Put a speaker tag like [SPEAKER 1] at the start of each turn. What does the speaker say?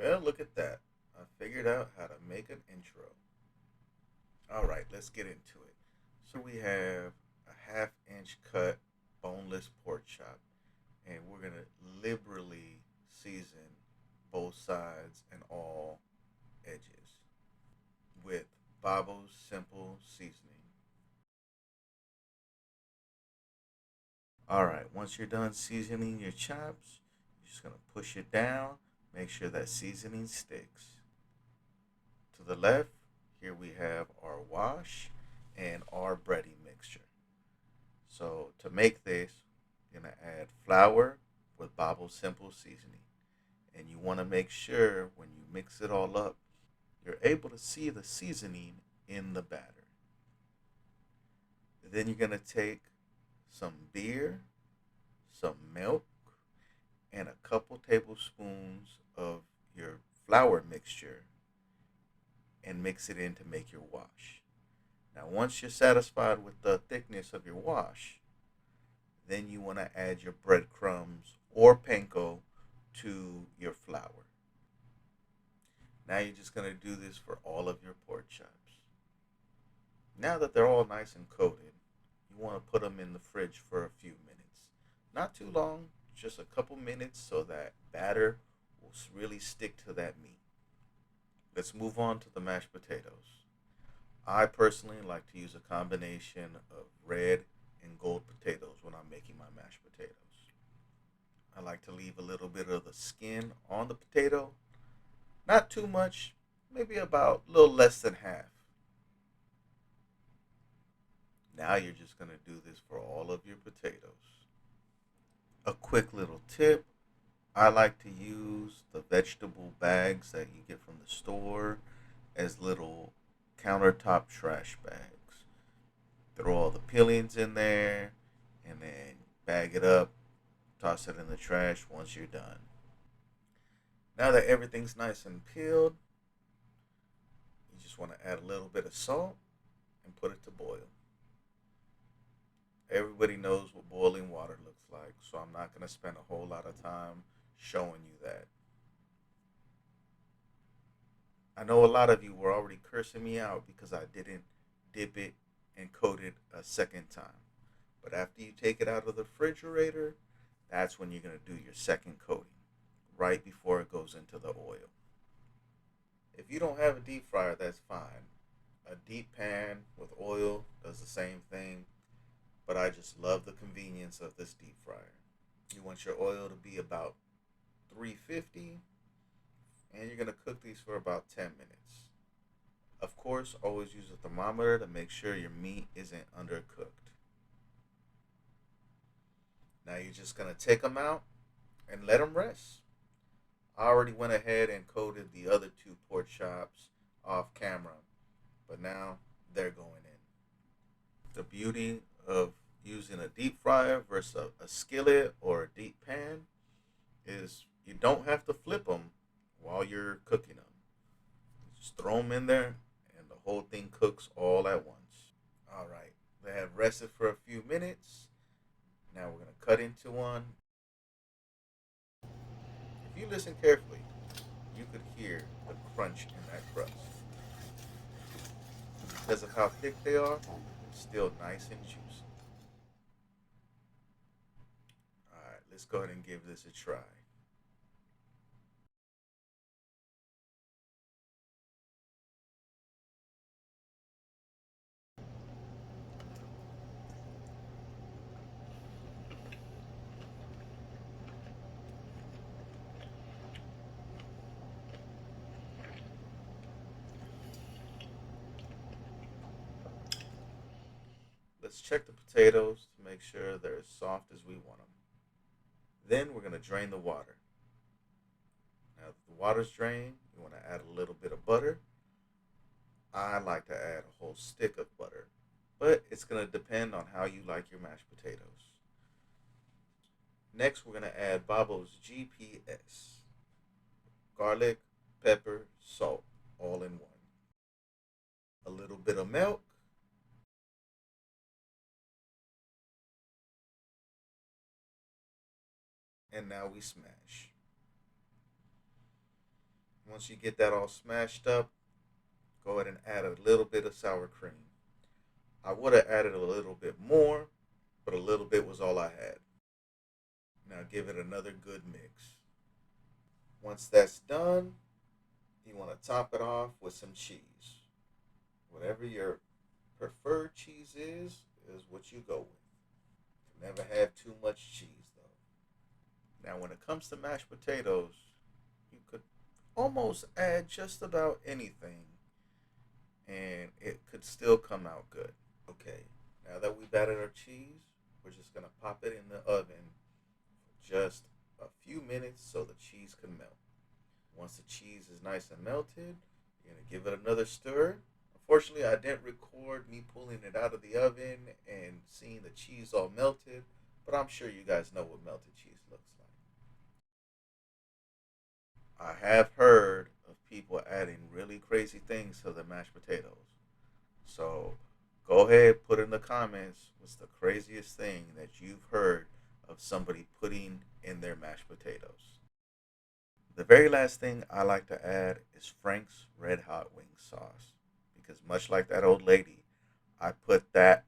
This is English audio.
[SPEAKER 1] Well, look at that. I figured out how to make an intro. All right, let's get into it. So we have a half-inch cut boneless pork chop, and we're going to liberally season both sides and all edges with Babo's Simple Seasoning. All right, once you're done seasoning your chops, you're just going to push it down, make sure that seasoning sticks. To the left, here we have our wash and our breading mixture. So to make this, you're gonna add flour with Babel's Simple Seasoning. And you wanna make sure when you mix it all up, you're able to see the seasoning in the batter. Then you're gonna take some beer, some milk, and a couple tablespoons of your flour mixture and mix it in to make your wash. Now, once you're satisfied with the thickness of your wash, then you want to add your breadcrumbs or panko to your flour. Now you're just going to do this for all of your pork chops. Now that they're all nice and coated, you want to put them in the fridge for a few minutes. Not too long, just a couple minutes so that batter will really stick to that meat. Let's move on to the mashed potatoes. I personally like to use a combination of red and gold potatoes when I'm making my mashed potatoes. I like to leave a little bit of the skin on the potato, not too much, maybe about a little less than half. Now you're just going to do this for all of your potatoes. A quick little tip, I like to use the vegetable bags that you get from the store as little countertop trash bags. Throw all the peelings in there and then bag it up, toss it in the trash once you're done. Now that everything's nice and peeled, you just want to add a little bit of salt and put it to boil. Everybody knows what boiling water looks like, so I'm not going to spend a whole lot of time showing you that. I know a lot of you were already cursing me out because I didn't dip it and coat it a second time. But after you take it out of the refrigerator, that's when you're going to do your second coating, right before it goes into the oil. If you don't have a deep fryer, that's fine. A deep pan with oil does the same thing, but I just love the convenience of this deep fryer. You want your oil to be about 350, and you're going to cook these for about 10 minutes. Of course, always use a thermometer to make sure your meat isn't undercooked. Now you're just going to take them out and let them rest. I already went ahead and coated the other two pork chops off camera, but now they're going in. The beauty of using a deep fryer versus a skillet or a deep pan is you don't have to flip them while you're cooking them. Just throw them in there and the whole thing cooks all at once. All right, they have rested for a few minutes. Now we're going to cut into one. If you listen carefully, you could hear the crunch in that crust. Because of how thick they are, it's still nice and juicy. All right, let's go ahead and give this a try. Let's check the potatoes to make sure they're as soft as we want them. Then we're going to drain the water. Now, if the water's drained, you want to add a little bit of butter. I like to add a whole stick of butter, but it's going to depend on how you like your mashed potatoes. Next, we're going to add Babo's GPS: garlic, pepper, salt, all in one. A little bit of milk, and now we smash. Once you get that all smashed up, go ahead and add a little bit of sour cream. I would have added a little bit more, but a little bit was all I had. Now give it another good mix. Once that's done, you want to top it off with some cheese. Whatever your preferred cheese is what you go with. You never have too much cheese though. Now, when it comes to mashed potatoes, you could almost add just about anything and it could still come out good. Okay, now that we've added our cheese, we're just gonna pop it in the oven for just a few minutes so the cheese can melt. Once the cheese is nice and melted, you're gonna give it another stir. Unfortunately, I didn't record me pulling it out of the oven and seeing the cheese all melted, but I'm sure you guys know what melted cheese looks like. I have heard of people adding really crazy things to their mashed potatoes. So go ahead, put in the comments what's the craziest thing that you've heard of somebody putting in their mashed potatoes. The very last thing I like to add is Frank's Red Hot Wing Sauce. Because much like that old lady, I put that